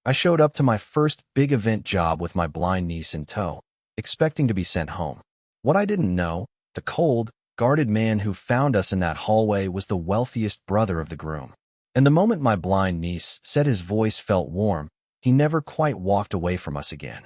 I showed up to my first big event job with my blind niece in tow, expecting to be sent home. What I didn't know, the cold, guarded man who found us in that hallway was the wealthiest brother of the groom. And the moment my blind niece said his voice felt warm, he never quite walked away from us again.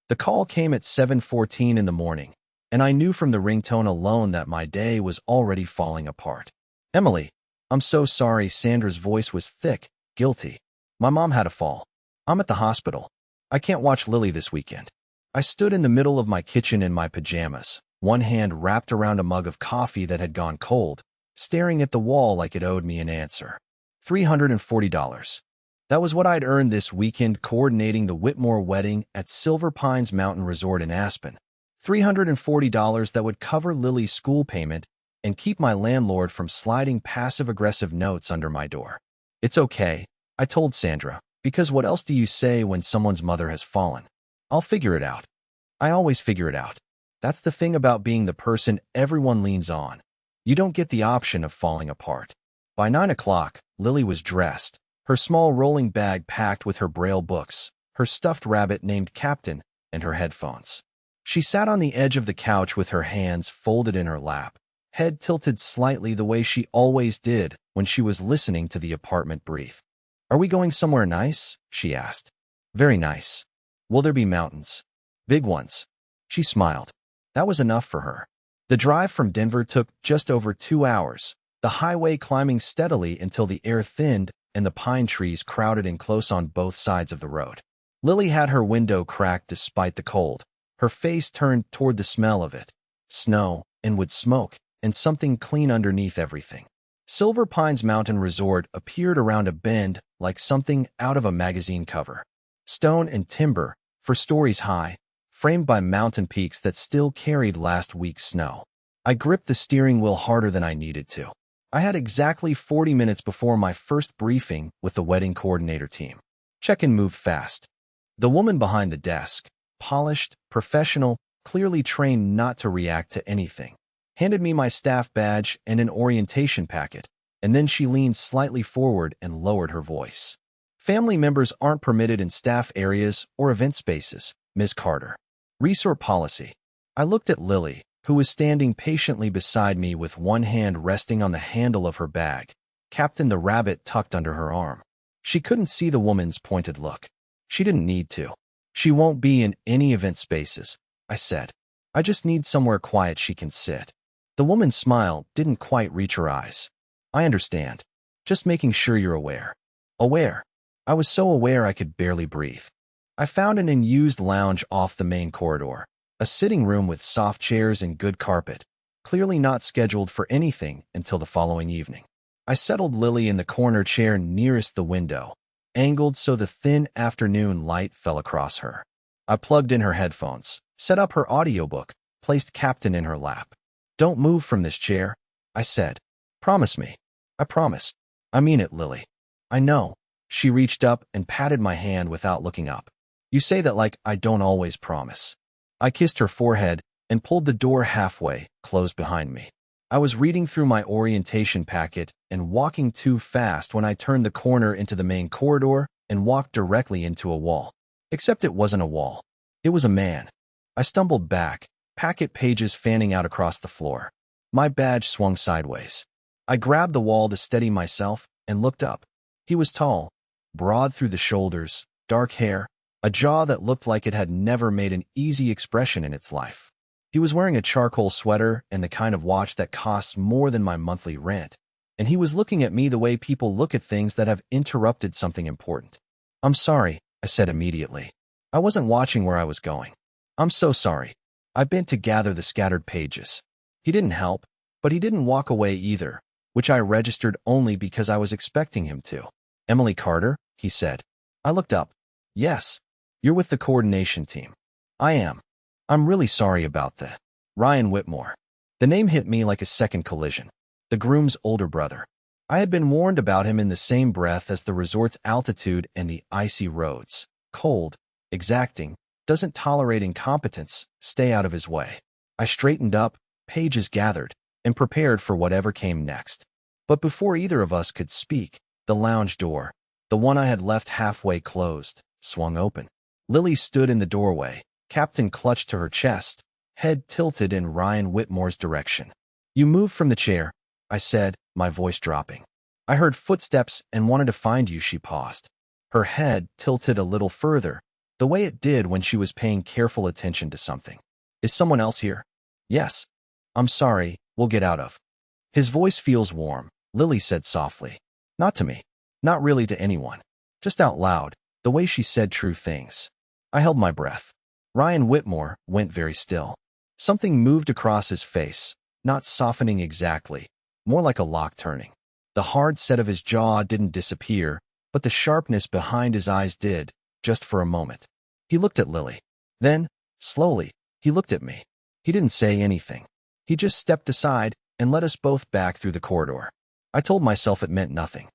The call came at 7:14 in the morning, and I knew from the ringtone alone that my day was already falling apart. "Emily, I'm so sorry." Sandra's voice was thick, guilty. "My mom had a fall. I'm at the hospital. I can't watch Lily this weekend." I stood in the middle of my kitchen in my pajamas, one hand wrapped around a mug of coffee that had gone cold, staring at the wall like it owed me an answer. $340. That was what I'd earned this weekend coordinating the Whitmore wedding at Silver Pines Mountain Resort in Aspen. $340 that would cover Lily's school payment and keep my landlord from sliding passive-aggressive notes under my door. "It's okay," I told Sandra, because what else do you say when someone's mother has fallen? "I'll figure it out." I always figure it out. That's the thing about being the person everyone leans on. You don't get the option of falling apart. By 9 o'clock, Lily was dressed, her small rolling bag packed with her Braille books, her stuffed rabbit named Captain, and her headphones. She sat on the edge of the couch with her hands folded in her lap, head tilted slightly the way she always did when she was listening to the apartment breathe. "Are we going somewhere nice?" she asked. "Very nice." "Will there be mountains?" "Big ones." She smiled. That was enough for her. The drive from Denver took just over 2 hours, the highway climbing steadily until the air thinned and the pine trees crowded in close on both sides of the road. Lily had her window cracked despite the cold, her face turned toward the smell of it, snow, and wood smoke, and something clean underneath everything. Silver Pines Mountain Resort appeared around a bend like something out of a magazine cover. Stone and timber, for stories high, framed by mountain peaks that still carried last week's snow. I gripped the steering wheel harder than I needed to. I had exactly 40 minutes before my first briefing with the wedding coordinator team. Check-in moved fast. The woman behind the desk, polished, professional, clearly trained not to react to anything, handed me my staff badge and an orientation packet, and then she leaned slightly forward and lowered her voice. "Family members aren't permitted in staff areas or event spaces, Ms. Carter. Resort policy." I looked at Lily, who was standing patiently beside me with one hand resting on the handle of her bag, Captain the rabbit tucked under her arm. She couldn't see the woman's pointed look. She didn't need to. "She won't be in any event spaces," I said. "I just need somewhere quiet she can sit." The woman's smile didn't quite reach her eyes. "I understand. Just making sure you're aware." Aware? I was so aware I could barely breathe. I found an unused lounge off the main corridor, a sitting room with soft chairs and good carpet, clearly not scheduled for anything until the following evening. I settled Lily in the corner chair nearest the window, angled so the thin afternoon light fell across her. I plugged in her headphones, set up her audiobook, placed Captain in her lap. "Don't move from this chair," I said. "Promise me." "I promise. I mean it, Lily." "I know." She reached up and patted my hand without looking up. "You say that like I don't always promise." I kissed her forehead and pulled the door halfway, closed behind me. I was reading through my orientation packet and walking too fast when I turned the corner into the main corridor and walked directly into a wall. Except it wasn't a wall. It was a man. I stumbled back, packet pages fanning out across the floor. My badge swung sideways. I grabbed the wall to steady myself and looked up. He was tall, broad through the shoulders, dark hair, a jaw that looked like it had never made an easy expression in its life. He was wearing a charcoal sweater and the kind of watch that costs more than my monthly rent, and he was looking at me the way people look at things that have interrupted something important. "I'm sorry," I said immediately. I wasn't watching where I was going. "I'm so sorry." I bent to gather the scattered pages. He didn't help, but he didn't walk away either, which I registered only because I was expecting him to. "Emily Carter," he said. I looked up. "Yes. You're with the coordination team." "I am. I'm really sorry about that." "Ryan Whitmore." The name hit me like a second collision. The groom's older brother. I had been warned about him in the same breath as the resort's altitude and the icy roads. Cold, exacting, doesn't tolerate incompetence, stay out of his way. I straightened up, pages gathered, and prepared for whatever came next. But before either of us could speak, the lounge door, the one I had left halfway closed, swung open. Lily stood in the doorway. Captain clutched to her chest, head tilted in Ryan Whitmore's direction. "You moved from the chair," I said, my voice dropping. "I heard footsteps and wanted to find you," she paused. Her head tilted a little further, the way it did when she was paying careful attention to something. "Is someone else here?" "Yes. I'm sorry, we'll get out of." "His voice feels warm," Lily said softly. "Not to me. Not really to anyone. Just out loud, the way she said true things." I held my breath. Ryan Whitmore went very still. Something moved across his face, not softening exactly, more like a lock turning. The hard set of his jaw didn't disappear, but the sharpness behind his eyes did, just for a moment. He looked at Lily. Then, slowly, he looked at me. He didn't say anything. He just stepped aside and led us both back through the corridor. I told myself it meant nothing.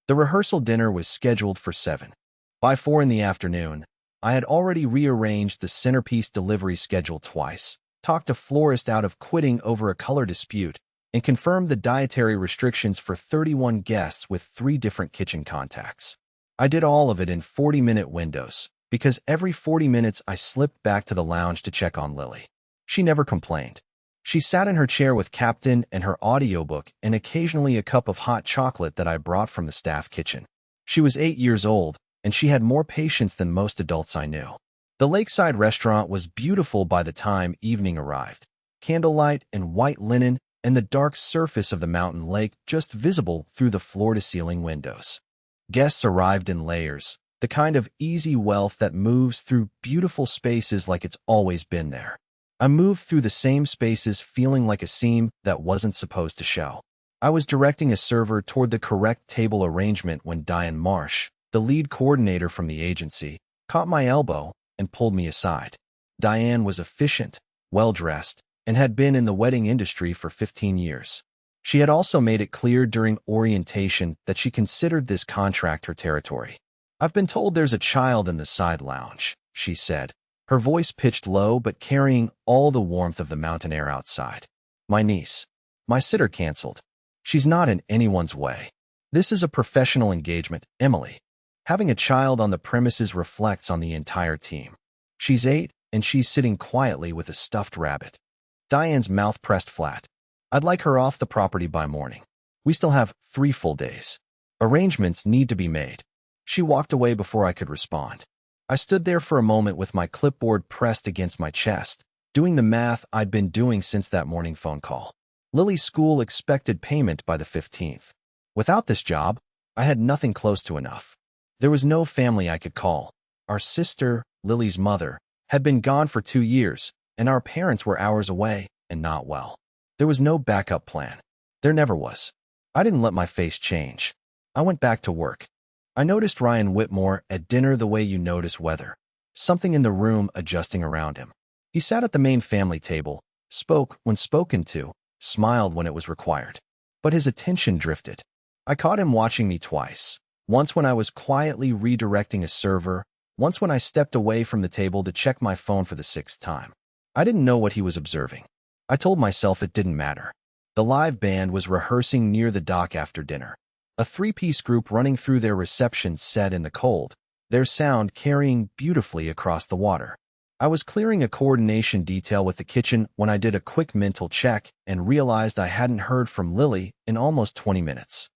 The rehearsal dinner was scheduled for 7. By 4 in the afternoon, I had already rearranged the centerpiece delivery schedule twice, talked a florist out of quitting over a color dispute, and confirmed the dietary restrictions for 31 guests with 3 different kitchen contacts. I did all of it in 40-minute windows, because every 40 minutes I slipped back to the lounge to check on Lily. She never complained. She sat in her chair with Captain and her audiobook and occasionally a cup of hot chocolate that I brought from the staff kitchen. She was 8 years old, and she had more patience than most adults I knew. The lakeside restaurant was beautiful by the time evening arrived. Candlelight and white linen and the dark surface of the mountain lake just visible through the floor-to-ceiling windows. Guests arrived in layers, the kind of easy wealth that moves through beautiful spaces like it's always been there. I moved through the same spaces feeling like a seam that wasn't supposed to show. I was directing a server toward the correct table arrangement when Diane Marsh, the lead coordinator from the agency, caught my elbow and pulled me aside. Diane was efficient, well-dressed, and had been in the wedding industry for 15 years. She had also made it clear during orientation that she considered this contract her territory. "I've been told there's a child in the side lounge," she said, her voice pitched low but carrying all the warmth of the mountain air outside. "My niece. My sitter canceled. She's not in anyone's way. This is a professional engagement, Emily. Having a child on the premises reflects on the entire team. She's 8, and she's sitting quietly with a stuffed rabbit." Diane's mouth pressed flat. "I'd like her off the property by morning. We still have 3 full days. Arrangements need to be made." She walked away before I could respond. I stood there for a moment with my clipboard pressed against my chest, doing the math I'd been doing since that morning phone call. Lily's school expected payment by the 15th. Without this job, I had nothing close to enough. There was no family I could call. Our sister, Lily's mother, had been gone for 2 years, and our parents were hours away and not well. There was no backup plan. There never was. I didn't let my face change. I went back to work. I noticed Ryan Whitmore at dinner the way you notice weather. Something in the room adjusting around him. He sat at the main family table, spoke when spoken to, smiled when it was required. But his attention drifted. I caught him watching me twice. Once when I was quietly redirecting a server, once when I stepped away from the table to check my phone for the 6th time. I didn't know what he was observing. I told myself it didn't matter. The live band was rehearsing near the dock after dinner. A 3-piece group running through their reception set in the cold, their sound carrying beautifully across the water. I was clearing a coordination detail with the kitchen when I did a quick mental check and realized I hadn't heard from Lily in almost 20 minutes.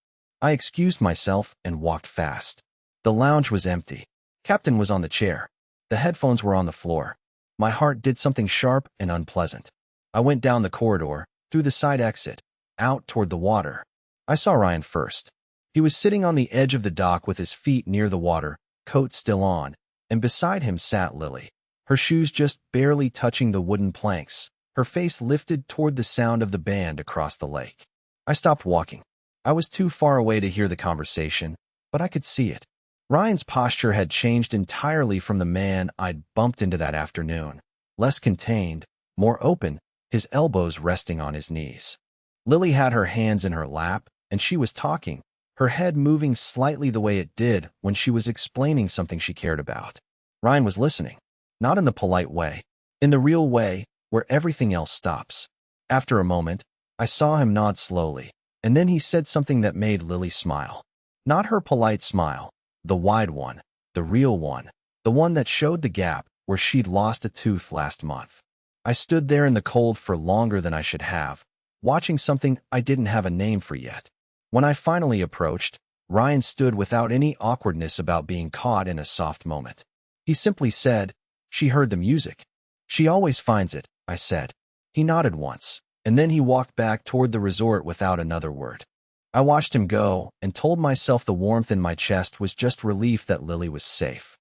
I excused myself and walked fast. The lounge was empty. Captain was on the chair. The headphones were on the floor. My heart did something sharp and unpleasant. I went down the corridor, through the side exit, out toward the water. I saw Ryan first. He was sitting on the edge of the dock with his feet near the water, coat still on, and beside him sat Lily, her shoes just barely touching the wooden planks, her face lifted toward the sound of the band across the lake. I stopped walking. I was too far away to hear the conversation, but I could see it. Ryan's posture had changed entirely from the man I'd bumped into that afternoon. Less contained, more open, his elbows resting on his knees. Lily had her hands in her lap, and she was talking, her head moving slightly the way it did when she was explaining something she cared about. Ryan was listening, not in the polite way, in the real way where everything else stops. After a moment, I saw him nod slowly, and then he said something that made Lily smile. Not her polite smile, the wide one, the real one, the one that showed the gap where she'd lost a tooth last month. I stood there in the cold for longer than I should have, watching something I didn't have a name for yet. When I finally approached, Ryan stood without any awkwardness about being caught in a soft moment. He simply said, "She heard the music." "She always finds it," I said. He nodded once, and then he walked back toward the resort without another word. I watched him go and told myself the warmth in my chest was just relief that Lily was safe.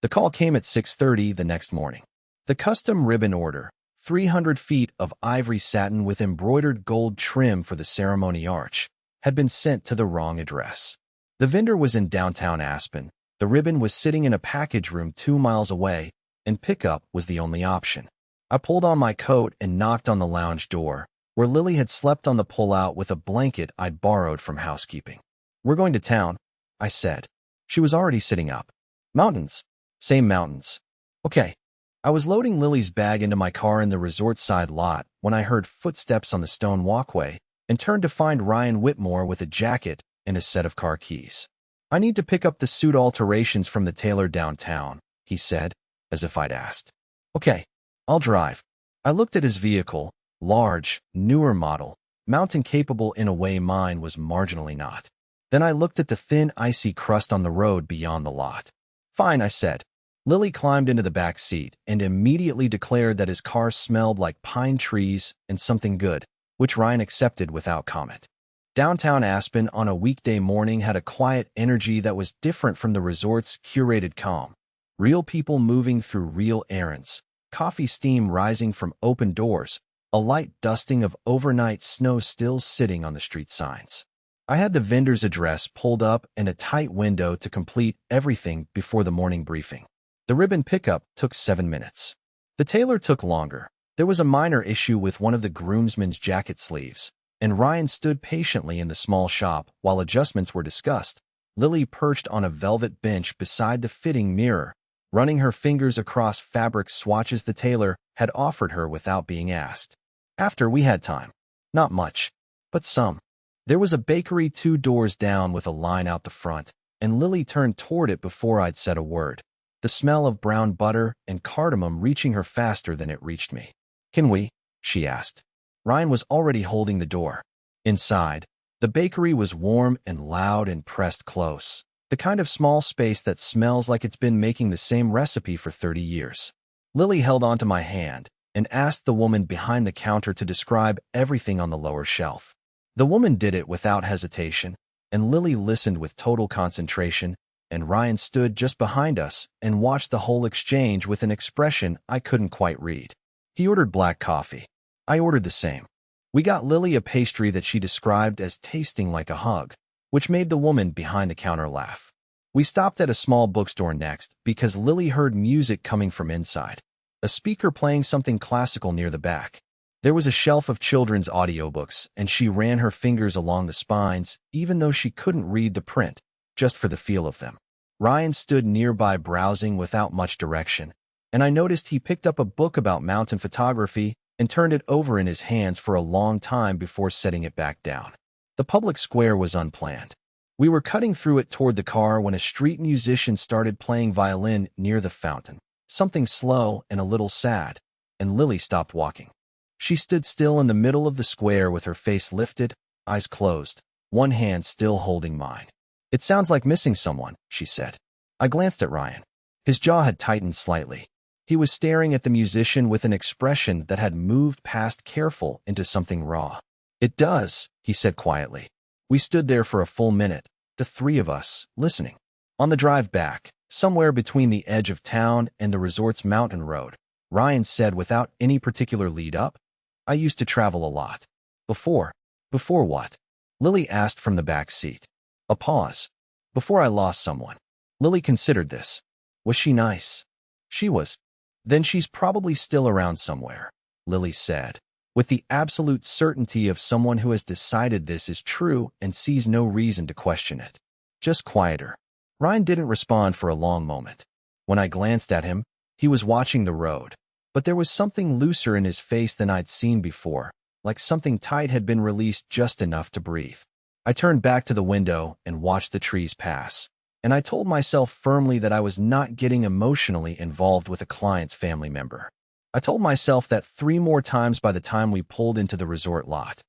The call came at 6:30 the next morning. The custom ribbon order, 300 feet of ivory satin with embroidered gold trim for the ceremony arch, had been sent to the wrong address. The vendor was in downtown Aspen, the ribbon was sitting in a package room 2 miles away, and pickup was the only option. I pulled on my coat and knocked on the lounge door, where Lily had slept on the pull-out with a blanket I'd borrowed from housekeeping. "We're going to town," I said. She was already sitting up. "Mountains." "Same mountains." "Okay." I was loading Lily's bag into my car in the resort side lot when I heard footsteps on the stone walkway and turned to find Ryan Whitmore with a jacket and a set of car keys. "I need to pick up the suit alterations from the tailor downtown," he said, as if I'd asked. "Okay, I'll drive." I looked at his vehicle, large, newer model, mountain-capable in a way mine was marginally not. Then I looked at the thin, icy crust on the road beyond the lot. "Fine," I said. Lily climbed into the back seat and immediately declared that his car smelled like pine trees and something good, which Ryan accepted without comment. Downtown Aspen on a weekday morning had a quiet energy that was different from the resort's curated calm. Real people moving through real errands, coffee steam rising from open doors, a light dusting of overnight snow still sitting on the street signs. I had the vendor's address pulled up and a tight window to complete everything before the morning briefing. The ribbon pickup took 7 minutes. The tailor took longer. There was a minor issue with one of the groomsmen's jacket sleeves, and Ryan stood patiently in the small shop while adjustments were discussed. Lily perched on a velvet bench beside the fitting mirror, running her fingers across fabric swatches the tailor had offered her without being asked. After we had time. Not much, but some. There was a bakery 2 doors down with a line out the front, and Lily turned toward it before I'd said a word, the smell of brown butter and cardamom reaching her faster than it reached me. "Can we?" she asked. Ryan was already holding the door. Inside, the bakery was warm and loud and pressed close, the kind of small space that smells like it's been making the same recipe for 30 years. Lily held onto my hand and asked the woman behind the counter to describe everything on the lower shelf. The woman did it without hesitation, and Lily listened with total concentration, and Ryan stood just behind us and watched the whole exchange with an expression I couldn't quite read. He ordered black coffee. I ordered the same. We got Lily a pastry that she described as tasting like a hug, which made the woman behind the counter laugh. We stopped at a small bookstore next because Lily heard music coming from inside, a speaker playing something classical near the back. There was a shelf of children's audiobooks, and she ran her fingers along the spines, even though she couldn't read the print, just for the feel of them. Ryan stood nearby browsing without much direction, and I noticed he picked up a book about mountain photography and turned it over in his hands for a long time before setting it back down. The public square was unplanned. We were cutting through it toward the car when a street musician started playing violin near the fountain, something slow and a little sad, and Lily stopped walking. She stood still in the middle of the square with her face lifted, eyes closed, one hand still holding mine. "It sounds like missing someone," she said. I glanced at Ryan. His jaw had tightened slightly. He was staring at the musician with an expression that had moved past careful into something raw. "It does," he said quietly. We stood there for a full minute, the 3 of us, listening. On the drive back, somewhere between the edge of town and the resort's mountain road, Ryan said without any particular lead-up, "I used to travel a lot." "Before?" "Before what?" Lily asked from the back seat. A pause. "Before I lost someone." Lily considered this. "Was she nice?" "She was." "Then she's probably still around somewhere," Lily said, with the absolute certainty of someone who has decided this is true and sees no reason to question it. Just quieter. Ryan didn't respond for a long moment. When I glanced at him, he was watching the road, but there was something looser in his face than I'd seen before, like something tight had been released just enough to breathe. I turned back to the window and watched the trees pass. and I told myself firmly that I was not getting emotionally involved with a client's family member. I told myself that 3 more times by the time we pulled into the resort lot.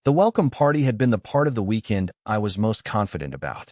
The welcome party had been the part of the weekend I was most confident about.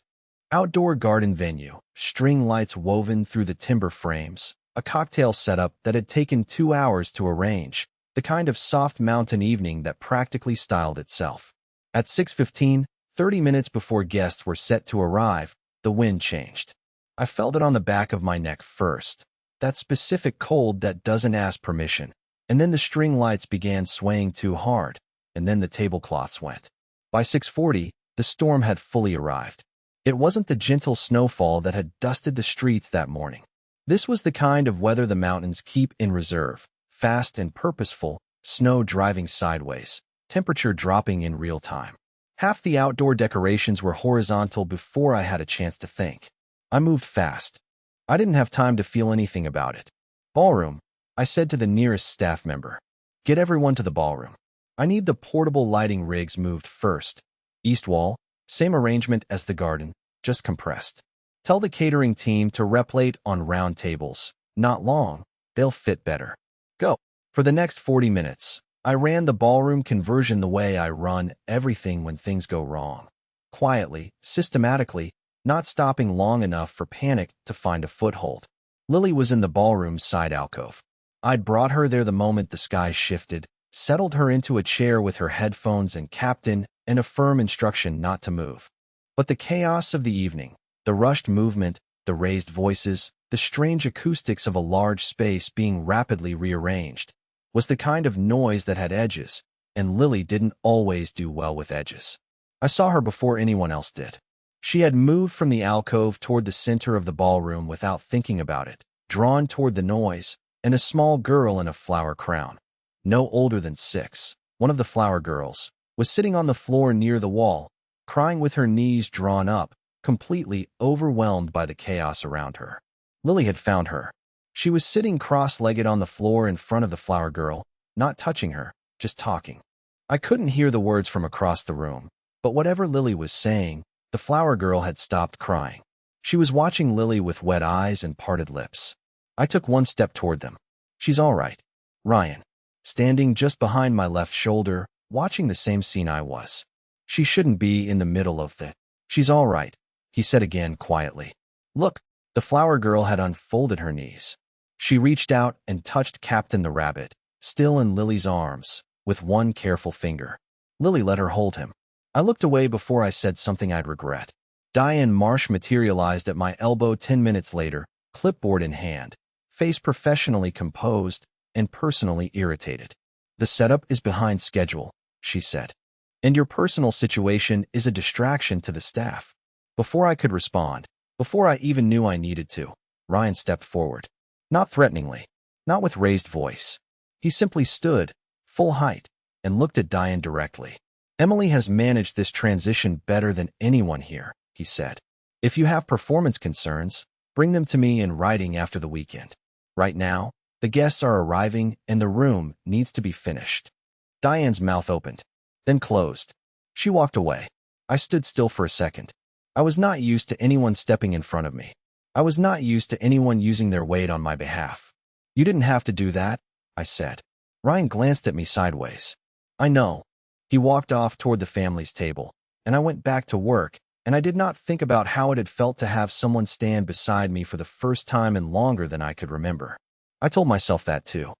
Outdoor garden venue, string lights woven through the timber frames, a cocktail setup that had taken 2 hours to arrange, the kind of soft mountain evening that practically styled itself. At 6:15, 30 minutes before guests were set to arrive, the wind changed. I felt it on the back of my neck first, that specific cold that doesn't ask permission, and then the string lights began swaying too hard, and then the tablecloths went. By 6:40, the storm had fully arrived. It wasn't the gentle snowfall that had dusted the streets that morning. This was the kind of weather the mountains keep in reserve, fast and purposeful, snow driving sideways, temperature dropping in real time. Half the outdoor decorations were horizontal before I had a chance to think. I moved fast. I didn't have time to feel anything about it. Ballroom, I said to the nearest staff member. Get everyone to the ballroom. I need the portable lighting rigs moved first. East wall, same arrangement as the garden, just compressed. Tell the catering team to replate on round tables. Not long, they'll fit better. Go. For the next 40 minutes, I ran the ballroom conversion the way I run everything when things go wrong. Quietly, systematically, not stopping long enough for panic to find a foothold. Lily was in the ballroom's side alcove. I'd brought her there the moment the sky shifted, settled her into a chair with her headphones and captain and a firm instruction not to move. But the chaos of the evening, the rushed movement, the raised voices, the strange acoustics of a large space being rapidly rearranged, was the kind of noise that had edges, and Lily didn't always do well with edges. I saw her before anyone else did. She had moved from the alcove toward the center of the ballroom without thinking about it, drawn toward the noise, and a small girl in a flower crown, no older than 6, one of the flower girls, was sitting on the floor near the wall, crying with her knees drawn up, completely overwhelmed by the chaos around her. Lily had found her. She was sitting cross-legged on the floor in front of the flower girl, not touching her, just talking. I couldn't hear the words from across the room, but whatever Lily was saying, the flower girl had stopped crying. She was watching Lily with wet eyes and parted lips. I took one step toward them. She's all right. Ryan, standing just behind my left shoulder, watching the same scene I was. She shouldn't be in the middle of the... She's all right, he said again quietly. Look, the flower girl had unfolded her knees. She reached out and touched Captain the Rabbit, still in Lily's arms, with one careful finger. Lily let her hold him. I looked away before I said something I'd regret. Diane Marsh materialized at my elbow 10 minutes later, clipboard in hand, face professionally composed and personally irritated. The setup is behind schedule, she said. And your personal situation is a distraction to the staff. Before I could respond, before I even knew I needed to, Ryan stepped forward. Not threateningly, not with raised voice. He simply stood, full height, and looked at Diane directly. Emily has managed this transition better than anyone here, he said. If you have performance concerns, bring them to me in writing after the weekend. Right now, the guests are arriving and the room needs to be finished. Diane's mouth opened, then closed. She walked away. I stood still for a second. I was not used to anyone stepping in front of me. I was not used to anyone using their weight on my behalf. You didn't have to do that, I said. Ryan glanced at me sideways. I know. He walked off toward the family's table, and I went back to work, and I did not think about how it had felt to have someone stand beside me for the first time in longer than I could remember. I told myself that too.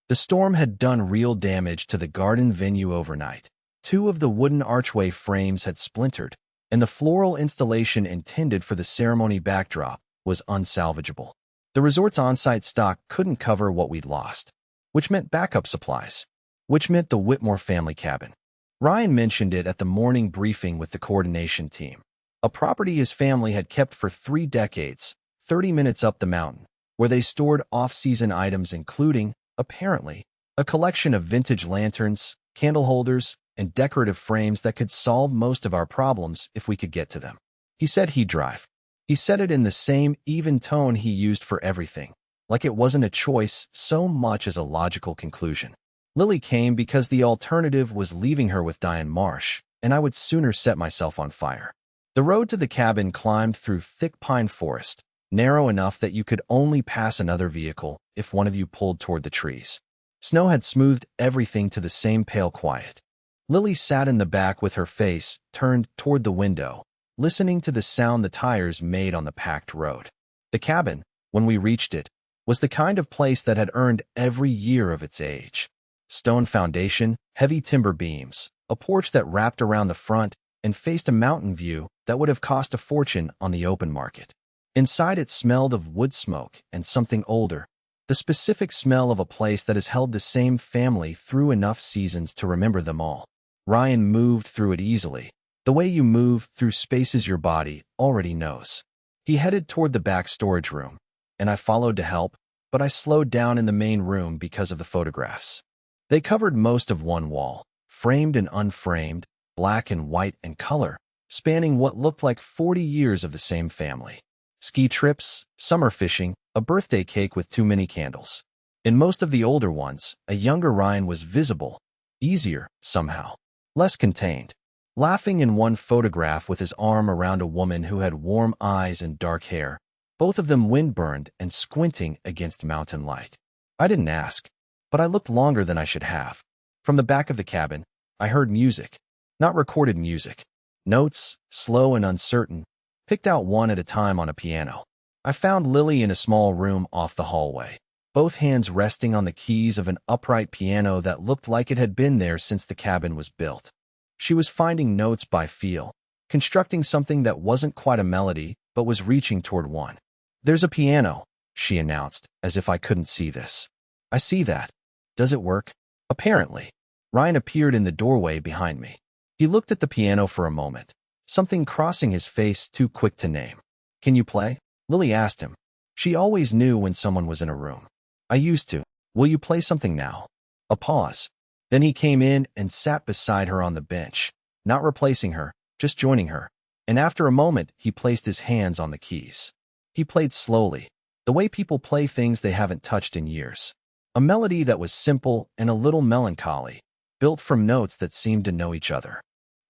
The storm had done real damage to the garden venue overnight. 2 of the wooden archway frames had splintered, and the floral installation intended for the ceremony backdrop was unsalvageable. The resort's on-site stock couldn't cover what we'd lost, which meant backup supplies, which meant the Whitmore family cabin. Ryan mentioned it at the morning briefing with the coordination team. A property his family had kept for 3 decades, 30 minutes up the mountain, where they stored off-season items including, apparently, a collection of vintage lanterns, candle holders, and decorative frames that could solve most of our problems if we could get to them. He said he'd drive. He said it in the same even tone he used for everything, like it wasn't a choice so much as a logical conclusion. Lily came because the alternative was leaving her with Diane Marsh, and I would sooner set myself on fire. The road to the cabin climbed through thick pine forest, narrow enough that you could only pass another vehicle if one of you pulled toward the trees. Snow had smoothed everything to the same pale quiet. Lily sat in the back with her face turned toward the window, listening to the sound the tires made on the packed road. The cabin, when we reached it, was the kind of place that had earned every year of its age. Stone foundation, heavy timber beams, a porch that wrapped around the front and faced a mountain view that would have cost a fortune on the open market. Inside it smelled of wood smoke and something older, the specific smell of a place that has held the same family through enough seasons to remember them all. Ryan moved through it easily, the way you move through spaces your body already knows. He headed toward the back storage room, and I followed to help, but I slowed down in the main room because of the photographs. They covered most of one wall, framed and unframed, black and white and color, spanning what looked like 40 years of the same family. Ski trips, summer fishing, a birthday cake with too many candles. In most of the older ones, a younger Ryan was visible, easier, somehow, less contained, laughing in one photograph with his arm around a woman who had warm eyes and dark hair, both of them wind-burned and squinting against mountain light. I didn't ask, but I looked longer than I should have. From the back of the cabin, I heard music, not recorded music. Notes, slow and uncertain, picked out one at a time on a piano. I found Lily in a small room off the hallway, both hands resting on the keys of an upright piano that looked like it had been there since the cabin was built. She was finding notes by feel, constructing something that wasn't quite a melody but was reaching toward one. "There's a piano," she announced, as if I couldn't see this. "I see that. Does it work?" "Apparently." Ryan appeared in the doorway behind me. He looked at the piano for a moment, something crossing his face too quick to name. "Can you play?" Lily asked him. She always knew when someone was in a room. "I used to. Will you play something now?" A pause. Then he came in and sat beside her on the bench, not replacing her, just joining her. And after a moment, he placed his hands on the keys. He played slowly, the way people play things they haven't touched in years. A melody that was simple and a little melancholy, built from notes that seemed to know each other.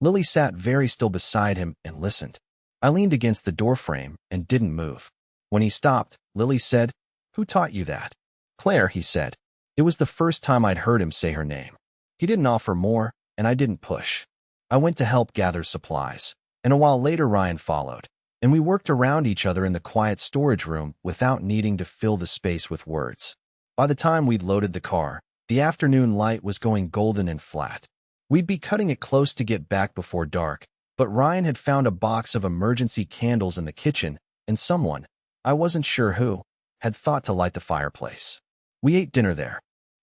Lily sat very still beside him and listened. I leaned against the doorframe and didn't move. When he stopped, Lily said, "Who taught you that?" "Claire," he said. It was the first time I'd heard him say her name. He didn't offer more, and I didn't push. I went to help gather supplies, and a while later Ryan followed, and we worked around each other in the quiet storage room without needing to fill the space with words. By the time we'd loaded the car, the afternoon light was going golden and flat. We'd be cutting it close to get back before dark, but Ryan had found a box of emergency candles in the kitchen, and someone, I wasn't sure who, had thought to light the fireplace. We ate dinner there.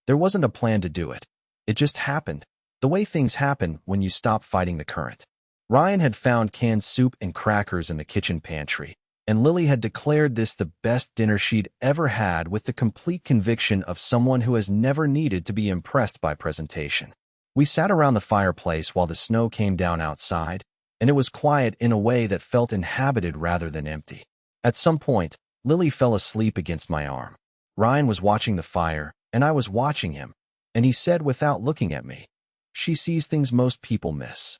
There wasn't a plan to do it. It just happened, the way things happen when you stop fighting the current. Ryan had found canned soup and crackers in the kitchen pantry, and Lily had declared this the best dinner she'd ever had with the complete conviction of someone who has never needed to be impressed by presentation. We sat around the fireplace while the snow came down outside, and it was quiet in a way that felt inhabited rather than empty. At some point, Lily fell asleep against my arm. Ryan was watching the fire, and I was watching him, and he said without looking at me, "She sees things most people miss."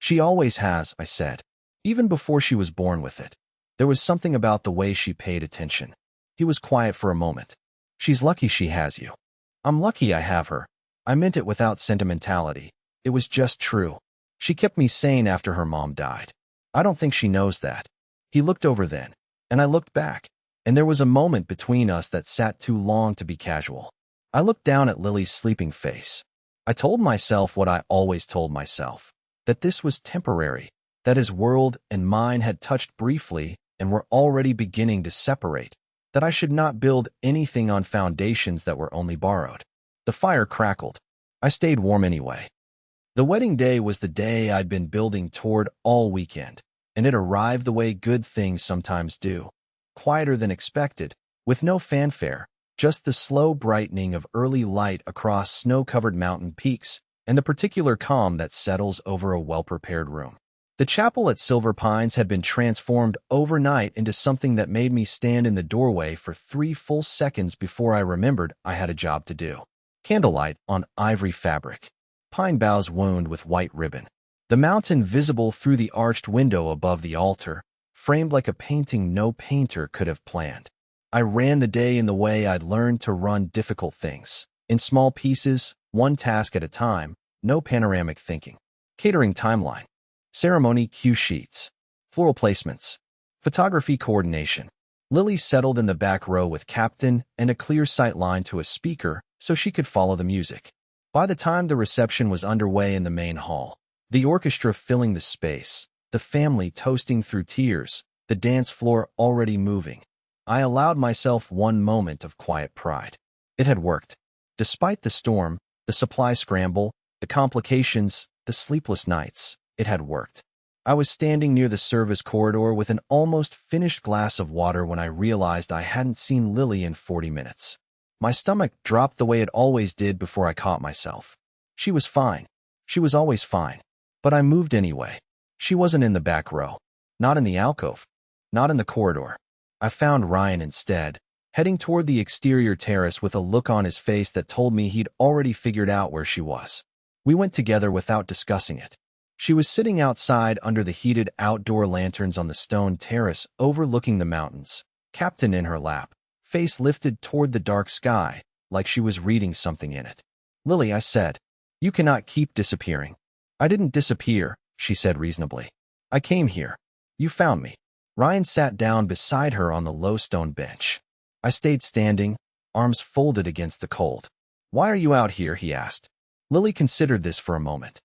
"She always has," I said, even before she was born with it. There was something about the way she paid attention. He was quiet for a moment. "She's lucky she has you." "I'm lucky I have her." I meant it without sentimentality. It was just true. She kept me sane after her mom died. I don't think she knows that. He looked over then, and I looked back, and there was a moment between us that sat too long to be casual. I looked down at Lily's sleeping face. I told myself what I always told myself, that this was temporary, that his world and mine had touched briefly and were already beginning to separate, that I should not build anything on foundations that were only borrowed. The fire crackled. I stayed warm anyway. The wedding day was the day I'd been building toward all weekend, and it arrived the way good things sometimes do. Quieter than expected, with no fanfare, just the slow brightening of early light across snow-covered mountain peaks, and the particular calm that settles over a well-prepared room. The chapel at Silver Pines had been transformed overnight into something that made me stand in the doorway for 3 full seconds before I remembered I had a job to do. Candlelight on ivory fabric. Pine boughs wound with white ribbon. The mountain visible through the arched window above the altar, framed like a painting no painter could have planned. I ran the day in the way I'd learned to run difficult things, in small pieces, one task at a time, no panoramic thinking. Catering timeline, ceremony cue sheets, floral placements, photography coordination. Lily settled in the back row with Captain and a clear sight line to a speaker so she could follow the music. By the time the reception was underway in the main hall, the orchestra filling the space, the family toasting through tears, the dance floor already moving, I allowed myself one moment of quiet pride. It had worked. Despite the storm, the supply scramble, the complications, the sleepless nights, it had worked. I was standing near the service corridor with an almost finished glass of water when I realized I hadn't seen Lily in 40 minutes. My stomach dropped the way it always did before I caught myself. She was fine. She was always fine. But I moved anyway. She wasn't in the back row. Not in the alcove. Not in the corridor. I found Ryan instead, heading toward the exterior terrace with a look on his face that told me he'd already figured out where she was. We went together without discussing it. She was sitting outside under the heated outdoor lanterns on the stone terrace overlooking the mountains, Captain in her lap, face lifted toward the dark sky, like she was reading something in it. "Lily," I said, "you cannot keep disappearing." "I didn't disappear," she said reasonably. "I came here. You found me." Ryan sat down beside her on the low stone bench. I stayed standing, arms folded against the cold. "Why are you out here?" he asked. Lily considered this for a moment.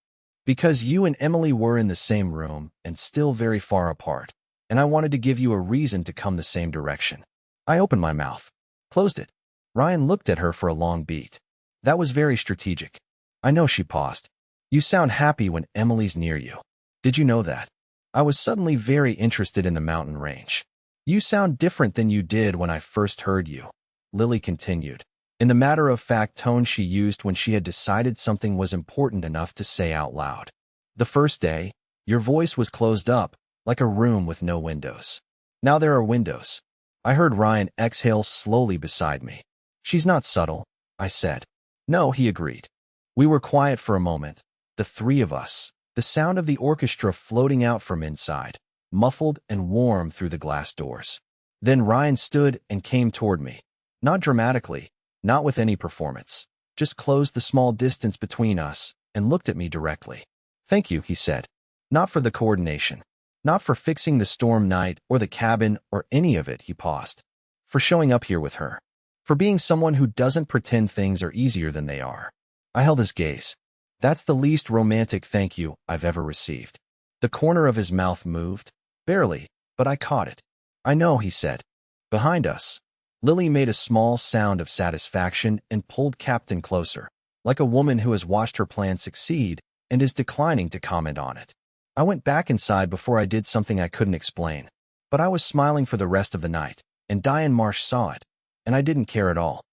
"Because you and Emily were in the same room and still very far apart, and I wanted to give you a reason to come the same direction." I opened my mouth, closed it. Ryan looked at her for a long beat. "That was very strategic." "I know," she paused. "You sound happy when Emily's near you. Did you know that?" I was suddenly very interested in the mountain range. "You sound different than you did when I first heard you," Lily continued, in the matter-of-fact tone she used when she had decided something was important enough to say out loud. "The first day, your voice was closed up, like a room with no windows. Now there are windows." I heard Ryan exhale slowly beside me. "She's not subtle," I said. "No," he agreed. We were quiet for a moment, the three of us, the sound of the orchestra floating out from inside, muffled and warm through the glass doors. Then Ryan stood and came toward me. Not dramatically, not with any performance, just closed the small distance between us and looked at me directly. "Thank you," he said. "Not for the coordination. Not for fixing the storm night or the cabin or any of it," he paused. "For showing up here with her. For being someone who doesn't pretend things are easier than they are." I held his gaze. "That's the least romantic thank you I've ever received." The corner of his mouth moved, barely, but I caught it. "I know," he said. Behind us, Lily made a small sound of satisfaction and pulled Captain closer, like a woman who has watched her plan succeed and is declining to comment on it. I went back inside before I did something I couldn't explain, but I was smiling for the rest of the night, and Diane Marsh saw it, and I didn't care at all.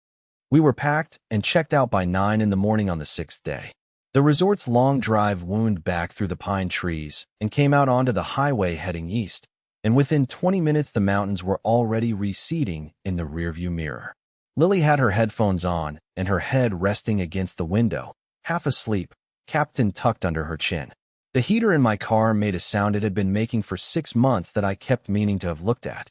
We were packed and checked out by 9 in the morning on the 6th day. The resort's long drive wound back through the pine trees and came out onto the highway heading east, and within 20 minutes the mountains were already receding in the rearview mirror. Lily had her headphones on and her head resting against the window, half asleep, Captain tucked under her chin. The heater in my car made a sound it had been making for 6 months that I kept meaning to have looked at.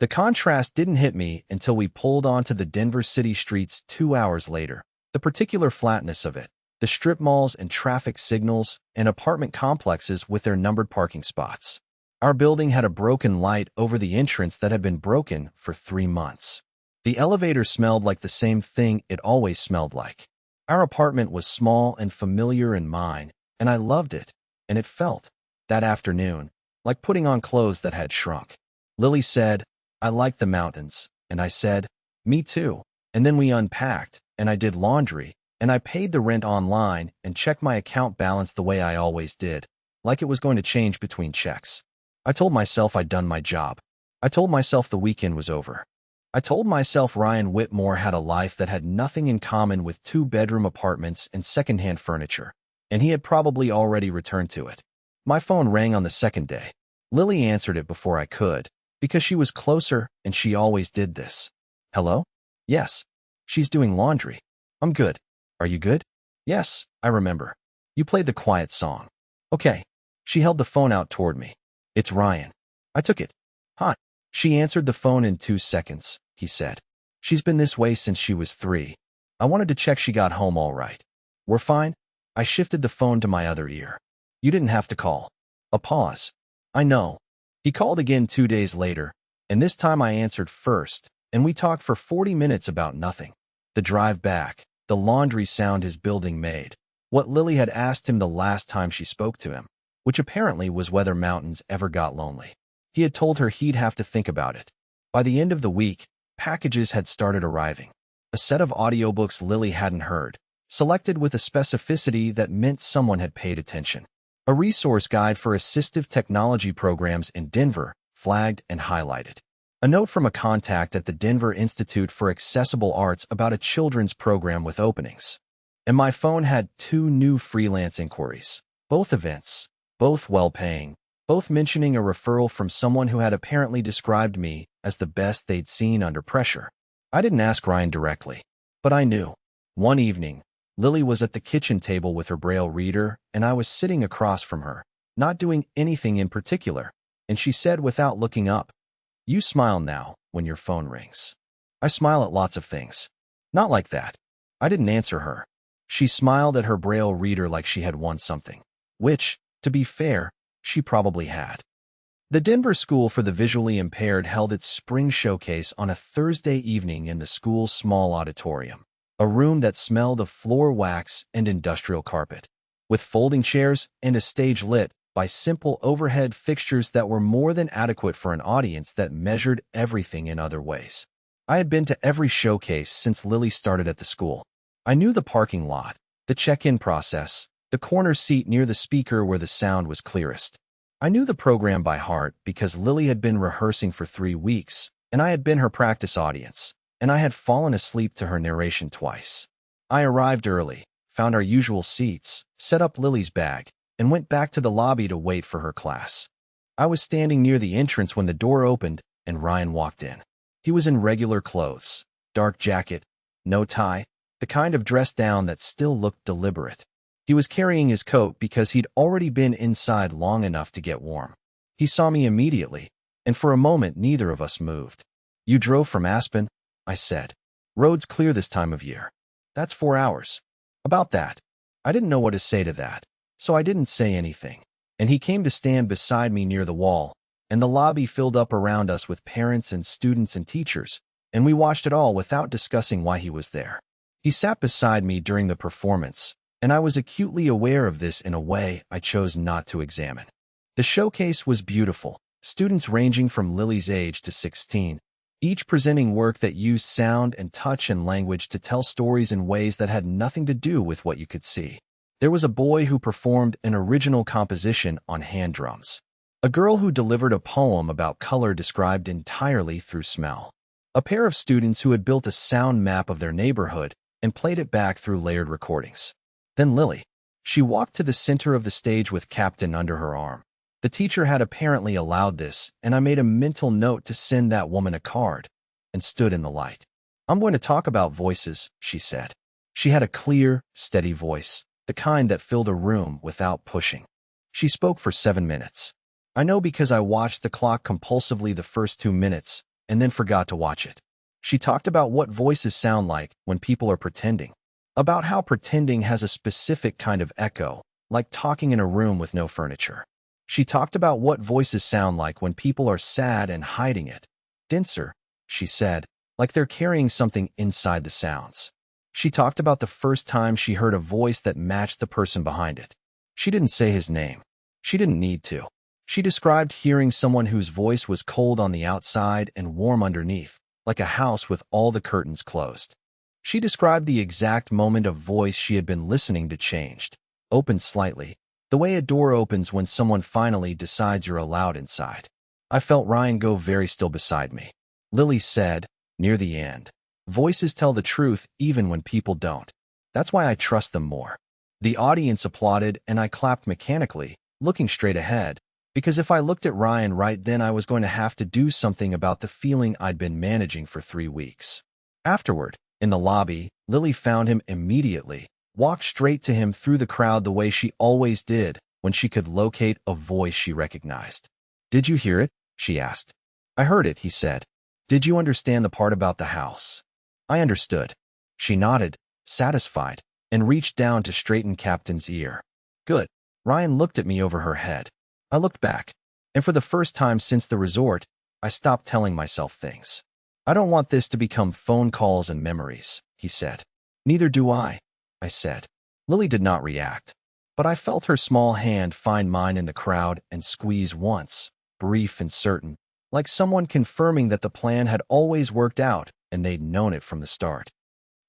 The contrast didn't hit me until we pulled onto the Denver city streets 2 hours later. The particular flatness of it, the strip malls and traffic signals, and apartment complexes with their numbered parking spots. Our building had a broken light over the entrance that had been broken for 3 months. The elevator smelled like the same thing it always smelled like. Our apartment was small and familiar in mine, and I loved it, and it felt, that afternoon, like putting on clothes that had shrunk. Lily said, "I like the mountains," and I said, "Me too." And then we unpacked, and I did laundry, and I paid the rent online and checked my account balance the way I always did, like it was going to change between checks. I told myself I'd done my job. I told myself the weekend was over. I told myself Ryan Whitmore had a life that had nothing in common with 2-bedroom apartments and secondhand furniture, and he had probably already returned to it. My phone rang on the second day. Lily answered it before I could, because she was closer and she always did this. "Hello?" "Yes." "She's doing laundry." "I'm good. Are you good?" "Yes, I remember. You played the quiet song." "Okay." She held the phone out toward me. "It's Ryan." I took it. "Hi." She answered the phone in 2 seconds, he said. "She's been this way since she was 3. I wanted to check she got home all right." "We're fine." I shifted the phone to my other ear. "You didn't have to call." A pause. "I know." He called again 2 days later, and this time I answered first, and we talked for 40 minutes about nothing. The drive back, the laundry sound his building made, what Lily had asked him the last time she spoke to him, which apparently was whether mountains ever got lonely. He had told her he'd have to think about it. By the end of the week, packages had started arriving. A set of audiobooks Lily hadn't heard, selected with a specificity that meant someone had paid attention. A resource guide for assistive technology programs in Denver, flagged and highlighted. A note from a contact at the Denver Institute for Accessible Arts about a children's program with openings. And my phone had 2 new freelance inquiries. Both events, both well-paying, both mentioning a referral from someone who had apparently described me as the best they'd seen under pressure. I didn't ask Ryan directly, but I knew. One evening, Lily was at the kitchen table with her Braille reader, and I was sitting across from her, not doing anything in particular, and she said without looking up, "You smile now when your phone rings." I smile at lots of things. Not like that. I didn't answer her. She smiled at her Braille reader like she had won something, which, to be fair, she probably had. The Denver School for the Visually Impaired held its spring showcase on a Thursday evening in the school's small auditorium, a room that smelled of floor wax and industrial carpet, with folding chairs and a stage lit by simple overhead fixtures that were more than adequate for an audience that measured everything in other ways. I had been to every showcase since Lily started at the school. I knew the parking lot, the check-in process, the corner seat near the speaker where the sound was clearest. I knew the program by heart because Lily had been rehearsing for 3 weeks, and I had been her practice audience, and I had fallen asleep to her narration twice. I arrived early, found our usual seats, set up Lily's bag, and went back to the lobby to wait for her class. I was standing near the entrance when the door opened and Ryan walked in. He was in regular clothes, dark jacket, no tie, the kind of dress down that still looked deliberate. He was carrying his coat because he'd already been inside long enough to get warm. He saw me immediately, and for a moment neither of us moved. "You drove from Aspen?" I said. "Road's clear this time of year." "That's 4 hours." "About that." I didn't know what to say to that, so I didn't say anything, and he came to stand beside me near the wall, and the lobby filled up around us with parents and students and teachers, and we watched it all without discussing why he was there. He sat beside me during the performance, and I was acutely aware of this in a way I chose not to examine. The showcase was beautiful, students ranging from Lily's age to 16, each presenting work that used sound and touch and language to tell stories in ways that had nothing to do with what you could see. There was a boy who performed an original composition on hand drums, a girl who delivered a poem about color described entirely through smell, a pair of students who had built a sound map of their neighborhood and played it back through layered recordings. Then Lily. She walked to the center of the stage with Captain under her arm. The teacher had apparently allowed this, and I made a mental note to send that woman a card, and stood in the light. "I'm going to talk about voices," she said. She had a clear, steady voice, the kind that filled a room without pushing. She spoke for 7 minutes. I know because I watched the clock compulsively the first 2 minutes, and then forgot to watch it. She talked about what voices sound like when people are pretending, about how pretending has a specific kind of echo, like talking in a room with no furniture. She talked about what voices sound like when people are sad and hiding it. Denser, she said, like they're carrying something inside the sounds. She talked about the first time she heard a voice that matched the person behind it. She didn't say his name. She didn't need to. She described hearing someone whose voice was cold on the outside and warm underneath, like a house with all the curtains closed. She described the exact moment of voice she had been listening to changed, opened slightly, the way a door opens when someone finally decides you're allowed inside. I felt Ryan go very still beside me. Lily said, near the end, "Voices tell the truth even when people don't. That's why I trust them more." The audience applauded and I clapped mechanically, looking straight ahead, because if I looked at Ryan right then I was going to have to do something about the feeling I'd been managing for 3 weeks. Afterward, in the lobby, Lily found him immediately, walked straight to him through the crowd the way she always did, when she could locate a voice she recognized. "Did you hear it?" she asked. "I heard it," he said. "Did you understand the part about the house?" I understood. She nodded, satisfied, and reached down to straighten Captain's ear. "Good." Ryan looked at me over her head. I looked back, and for the first time since the resort, I stopped telling myself things. "I don't want this to become phone calls and memories," he said. "Neither do I said. Lily did not react, but I felt her small hand find mine in the crowd and squeeze once, brief and certain, like someone confirming that the plan had always worked out and they'd known it from the start.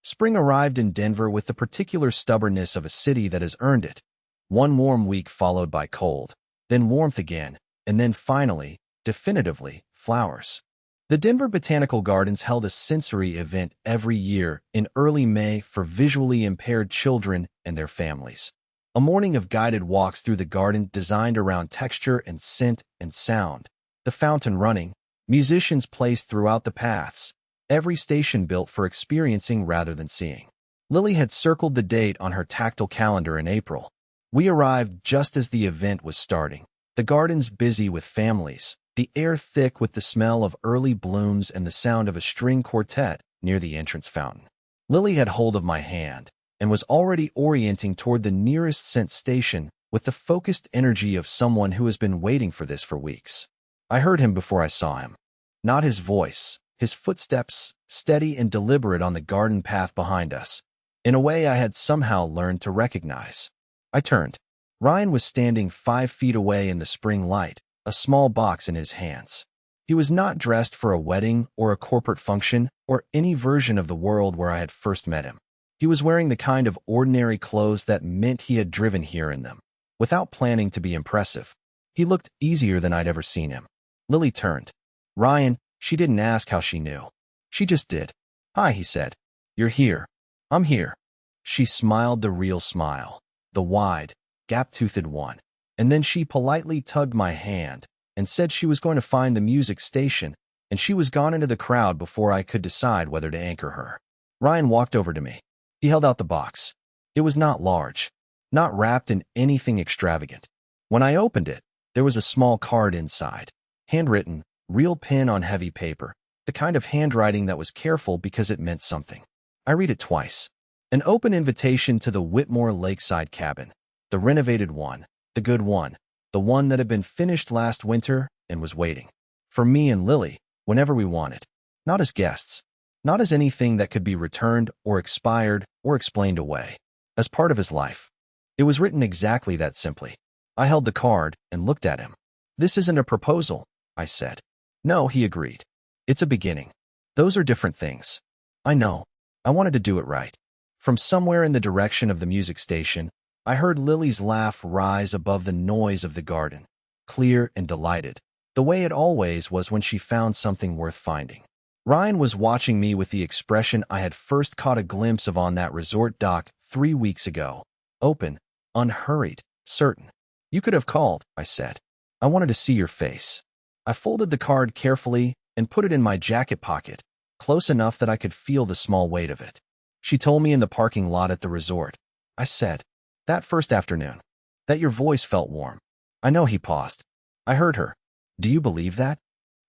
Spring arrived in Denver with the particular stubbornness of a city that has earned it. One warm week followed by cold, then warmth again, and then finally, definitively, flowers. The Denver Botanical Gardens held a sensory event every year in early May for visually impaired children and their families. A morning of guided walks through the garden designed around texture and scent and sound. The fountain running, musicians placed throughout the paths, every station built for experiencing rather than seeing. Lily had circled the date on her tactile calendar in April. We arrived just as the event was starting. The gardens busy with families, the air thick with the smell of early blooms and the sound of a string quartet near the entrance fountain. Lily had hold of my hand and was already orienting toward the nearest scent station with the focused energy of someone who has been waiting for this for weeks. I heard him before I saw him. Not his voice, his footsteps, steady and deliberate on the garden path behind us, in a way I had somehow learned to recognize. I turned. Ryan was standing 5 feet away in the spring light, a small box in his hands. He was not dressed for a wedding or a corporate function or any version of the world where I had first met him. He was wearing the kind of ordinary clothes that meant he had driven here in them, without planning to be impressive. He looked easier than I'd ever seen him. Lily turned. "Ryan," she didn't ask how she knew. She just did. "Hi," he said. "You're here." "I'm here." She smiled the real smile, the wide, gap-toothed one. And then she politely tugged my hand and said she was going to find the music station, and she was gone into the crowd before I could decide whether to anchor her. Ryan walked over to me. He held out the box. It was not large, not wrapped in anything extravagant. When I opened it, there was a small card inside, handwritten, real pen on heavy paper, the kind of handwriting that was careful because it meant something. I read it twice. An open invitation to the Whitmore Lakeside cabin, the renovated one, the good one, the one that had been finished last winter and was waiting for me and Lily whenever we wanted, not as guests, not as anything that could be returned or expired or explained away, as part of his life. It was written exactly that simply. I held the card and looked at him. "This isn't a proposal," I said. "No," he agreed. "It's a beginning. Those are different things." "I know. I wanted to do it right." From somewhere in the direction of the music station, I heard Lily's laugh rise above the noise of the garden, clear and delighted, the way it always was when she found something worth finding. Ryan was watching me with the expression I had first caught a glimpse of on that resort dock 3 weeks ago. Open, unhurried, certain. "You could have called," I said. "I wanted to see your face." I folded the card carefully and put it in my jacket pocket, close enough that I could feel the small weight of it. "She told me in the parking lot at the resort," I said. "That first afternoon, that your voice felt warm." "I know," he paused. "I heard her." "Do you believe that?"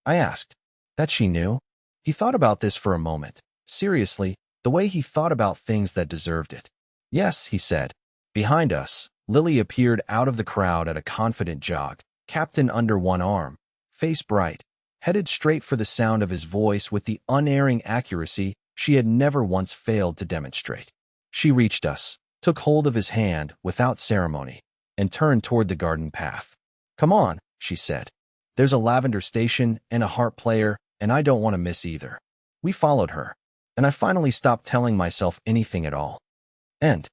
I asked. "That she knew?" He thought about this for a moment, seriously, the way he thought about things that deserved it. "Yes," he said. Behind us, Lily appeared out of the crowd at a confident jog, captain under one arm, face bright, headed straight for the sound of his voice with the unerring accuracy she had never once failed to demonstrate. She reached us, took hold of his hand without ceremony, and turned toward the garden path. "Come on," she said. "There's a lavender station and a harp player, and I don't want to miss either." We followed her, and I finally stopped telling myself anything at all. End.